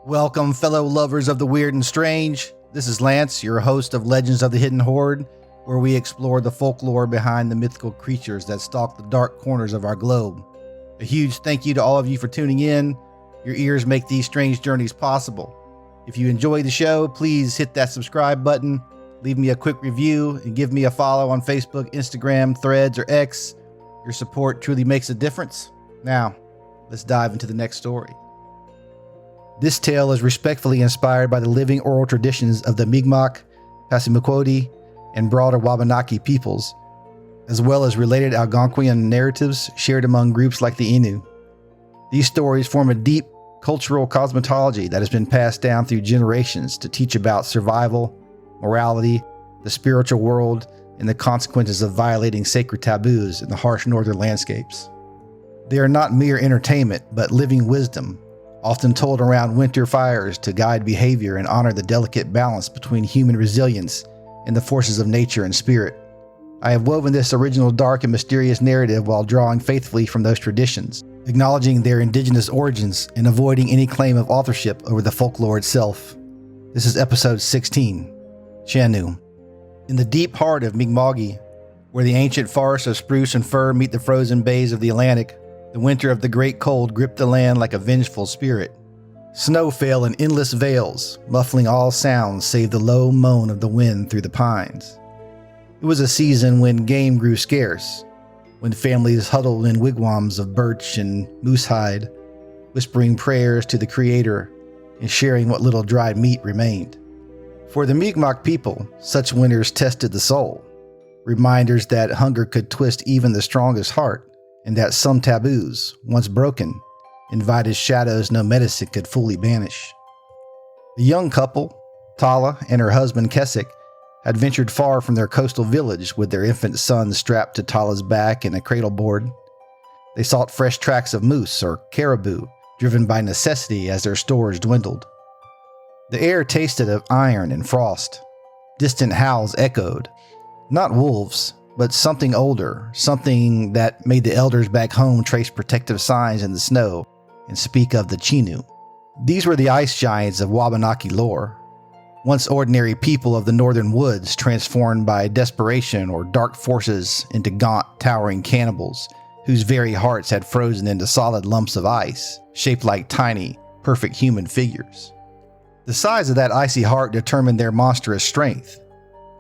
Welcome, fellow lovers of the weird and strange. This is Lance, your host of Legends of the Hidden Horde, where we explore the folklore behind the mythical creatures that stalk the dark corners of our globe. A huge thank you to all of you for tuning in. Your ears make these strange journeys possible. If you enjoy the show, please hit that subscribe button, leave me a quick review, and give me a follow on Facebook, Instagram, Threads, or X. Your support truly makes a difference. Now, let's dive into the next story. This tale is respectfully inspired by the living oral traditions of the Mi'kmaq, Passamaquoddy, and broader Wabanakli peoples, as well as related Algonquian narratives shared among groups like the Innu. These stories form a deep cultural cosmology that has been passed down through generations to teach about survival, morality, the spiritual world, and the consequences of violating sacred taboos in the harsh northern landscapes. They are not mere entertainment, but living wisdom, often told around winter fires to guide behavior and honor the delicate balance between human resilience and the forces of nature and spirit. I have woven this original dark and mysterious narrative while drawing faithfully from those traditions, acknowledging their indigenous origins and avoiding any claim of authorship over the folklore itself. This is episode 16, Chenoo. In the deep heart of Mi'kmaq, where the ancient forests of spruce and fir meet the frozen bays of the Atlantic, the winter of the great cold gripped the land like a vengeful spirit. Snow fell in endless veils, muffling all sounds save the low moan of the wind through the pines. It was a season when game grew scarce, when families huddled in wigwams of birch and moosehide, whispering prayers to the Creator and sharing what little dried meat remained. For the Mi'kmaq people, such winters tested the soul, reminders that hunger could twist even the strongest heart, and that some taboos, once broken, invited shadows no medicine could fully banish. The young couple, Tala and her husband Kesik, had ventured far from their coastal village with their infant son strapped to Tala's back in a cradle board. They sought fresh tracks of moose or caribou, driven by necessity as their stores dwindled. The air tasted of iron and frost. Distant howls echoed, not wolves, but something older, something that made the elders back home trace protective signs in the snow and speak of the Chenoo. These were the ice giants of Wabanakli lore, once ordinary people of the northern woods transformed by desperation or dark forces into gaunt, towering cannibals whose very hearts had frozen into solid lumps of ice, shaped like tiny, perfect human figures. The size of that icy heart determined their monstrous strength.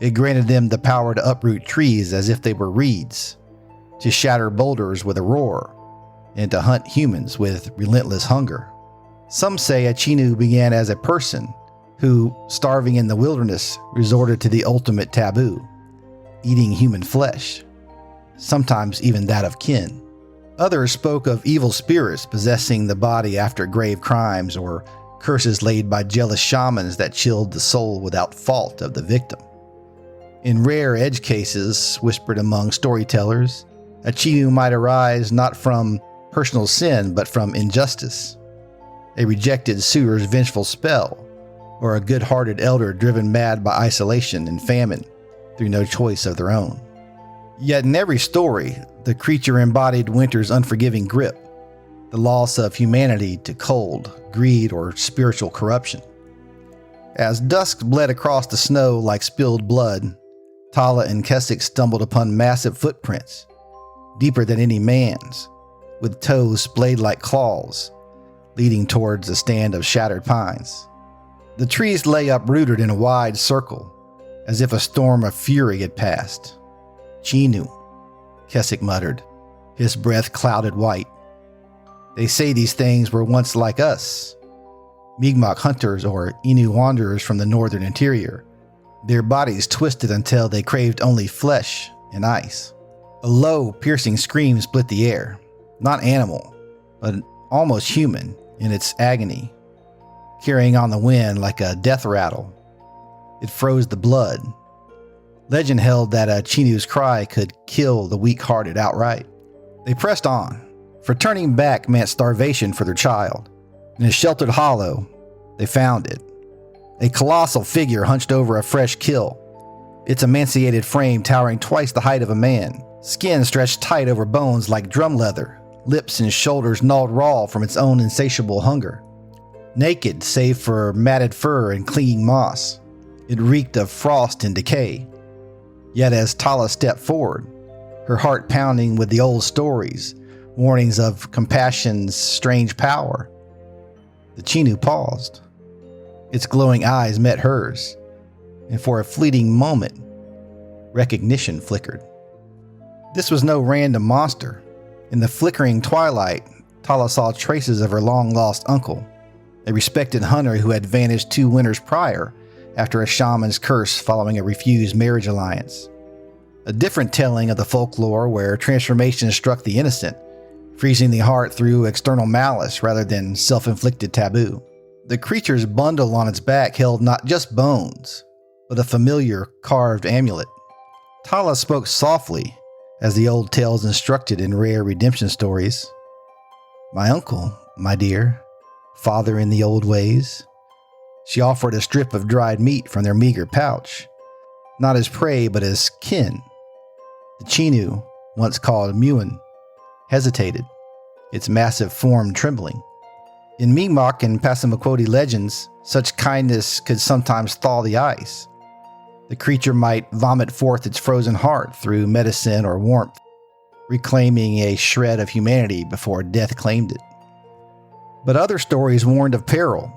It granted them the power to uproot trees as if they were reeds, to shatter boulders with a roar, and to hunt humans with relentless hunger. Some say a Chenoo began as a person who, starving in the wilderness, resorted to the ultimate taboo, eating human flesh, sometimes even that of kin. Others spoke of evil spirits possessing the body after grave crimes or curses laid by jealous shamans that chilled the soul without fault of the victim. In rare edge cases, whispered among storytellers, a Chenoo might arise not from personal sin but from injustice, a rejected suitor's vengeful spell, or a good-hearted elder driven mad by isolation and famine through no choice of their own. Yet in every story, the creature embodied winter's unforgiving grip, the loss of humanity to cold, greed, or spiritual corruption. As dusk bled across the snow like spilled blood, Tala and Kesik stumbled upon massive footprints, deeper than any man's, with toes splayed like claws, leading towards a stand of shattered pines. The trees lay uprooted in a wide circle, as if a storm of fury had passed. Chenoo, Kesik muttered, his breath clouded white. They say these things were once like us, Mi'kmaq hunters or Innu wanderers from the northern interior, their bodies twisted until they craved only flesh and ice. A low, piercing scream split the air, not animal, but almost human in its agony, carrying on the wind like a death rattle. It froze the blood. Legend held that a Chenoo's cry could kill the weak-hearted outright. They pressed on, for turning back meant starvation for their child. In a sheltered hollow, they found it. A colossal figure hunched over a fresh kill, its emaciated frame towering twice the height of a man, skin stretched tight over bones like drum leather, lips and shoulders gnawed raw from its own insatiable hunger. Naked save for matted fur and clinging moss, it reeked of frost and decay. Yet as Tala stepped forward, her heart pounding with the old stories, warnings of compassion's strange power, the Chenoo paused. Its glowing eyes met hers, and for a fleeting moment, recognition flickered. This was no random monster. In the flickering twilight, Tala saw traces of her long-lost uncle, a respected hunter who had vanished 2 winters prior after a shaman's curse following a refused marriage alliance. A different telling of the folklore where transformation struck the innocent, freezing the heart through external malice rather than self-inflicted taboo. The creature's bundle on its back held not just bones, but a familiar carved amulet. Tala spoke softly, as the old tales instructed in rare redemption stories. "My uncle, my dear, father in the old ways." She offered a strip of dried meat from their meager pouch, not as prey but as kin. The Chenoo, once called Muin, hesitated, its massive form trembling. In Mi'kmaq and Passamaquoddy legends, such kindness could sometimes thaw the ice. The creature might vomit forth its frozen heart through medicine or warmth, reclaiming a shred of humanity before death claimed it. But other stories warned of peril.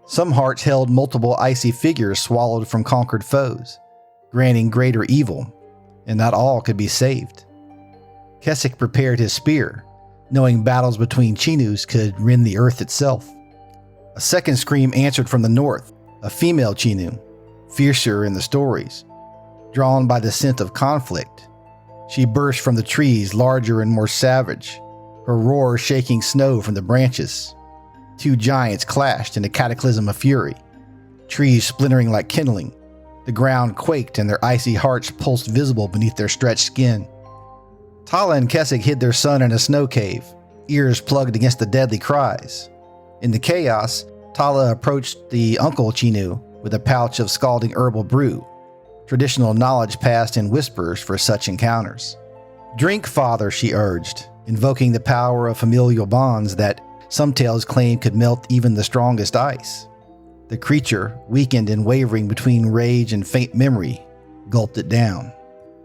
Some hearts held multiple icy figures swallowed from conquered foes, granting greater evil, and not all could be saved. Keswick prepared his spear, knowing battles between Chenoos could rend the earth itself. A second scream answered from the north, a female Chenoo, fiercer in the stories. Drawn by the scent of conflict, she burst from the trees, larger and more savage, her roar shaking snow from the branches. 2 giants clashed in a cataclysm of fury, trees splintering like kindling. The ground quaked and their icy hearts pulsed visible beneath their stretched skin. Tala and Keswick hid their son in a snow cave, ears plugged against the deadly cries. In the chaos, Tala approached the uncle Chenoo with a pouch of scalding herbal brew, traditional knowledge passed in whispers for such encounters. "Drink, father," she urged, invoking the power of familial bonds that some tales claim could melt even the strongest ice. The creature, weakened and wavering between rage and faint memory, gulped it down.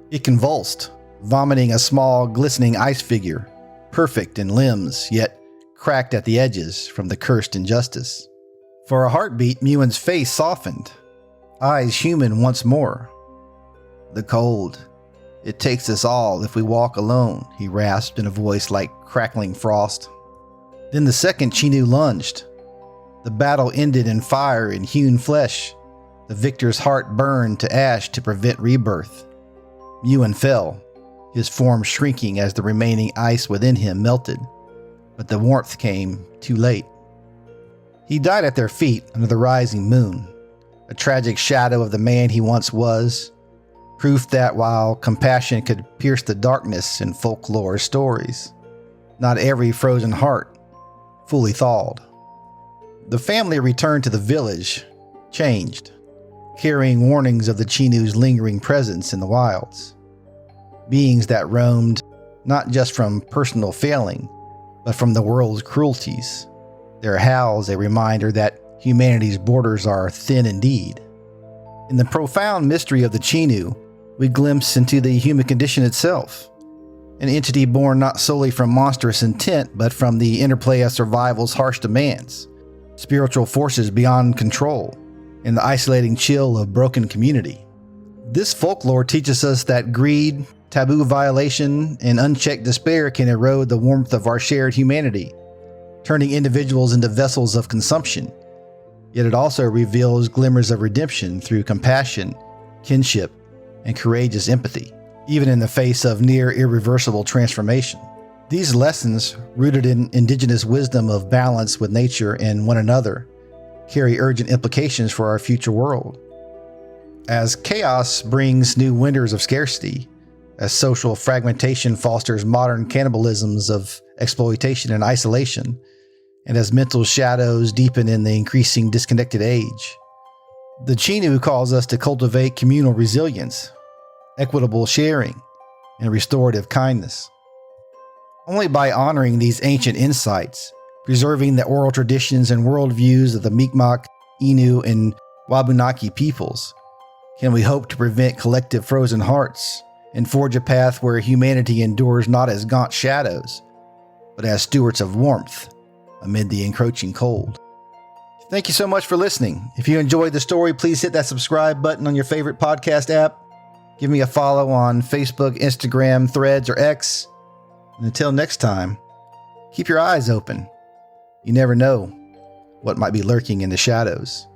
It convulsed, vomiting a small, glistening ice figure, perfect in limbs, yet cracked at the edges from the cursed injustice. For a heartbeat, Muin's face softened, eyes human once more. "The cold. It takes us all if we walk alone," he rasped in a voice like crackling frost. Then the second Chenoo lunged. The battle ended in fire and hewn flesh. The victor's heart burned to ash to prevent rebirth. Muin fell, his form shrinking as the remaining ice within him melted, but the warmth came too late. He died at their feet under the rising moon, a tragic shadow of the man he once was, proof that while compassion could pierce the darkness in folklore stories, not every frozen heart fully thawed. The family returned to the village, changed, carrying warnings of the Chenoo's lingering presence in the wilds. Beings that roamed not just from personal failing, but from the world's cruelties. Their howls a reminder that humanity's borders are thin indeed. In the profound mystery of the Chenoo, we glimpse into the human condition itself, an entity born not solely from monstrous intent, but from the interplay of survival's harsh demands, spiritual forces beyond control, and the isolating chill of broken community. This folklore teaches us that greed, taboo violation, and unchecked despair can erode the warmth of our shared humanity, turning individuals into vessels of consumption. Yet it also reveals glimmers of redemption through compassion, kinship, and courageous empathy, even in the face of near irreversible transformation. These lessons, rooted in indigenous wisdom of balance with nature and one another, carry urgent implications for our future world. As chaos brings new winters of scarcity, as social fragmentation fosters modern cannibalisms of exploitation and isolation, and as mental shadows deepen in the increasing disconnected age, the Chenoo calls us to cultivate communal resilience, equitable sharing, and restorative kindness. Only by honoring these ancient insights preserving the oral traditions and worldviews of the Mi'kmaq, Innu, and Wabanakli peoples? Can we hope to prevent collective frozen hearts and forge a path where humanity endures not as gaunt shadows, but as stewards of warmth amid the encroaching cold? Thank you so much for listening. If you enjoyed the story, please hit that subscribe button on your favorite podcast app. Give me a follow on Facebook, Instagram, Threads, or X. And until next time, keep your eyes open. You never know what might be lurking in the shadows.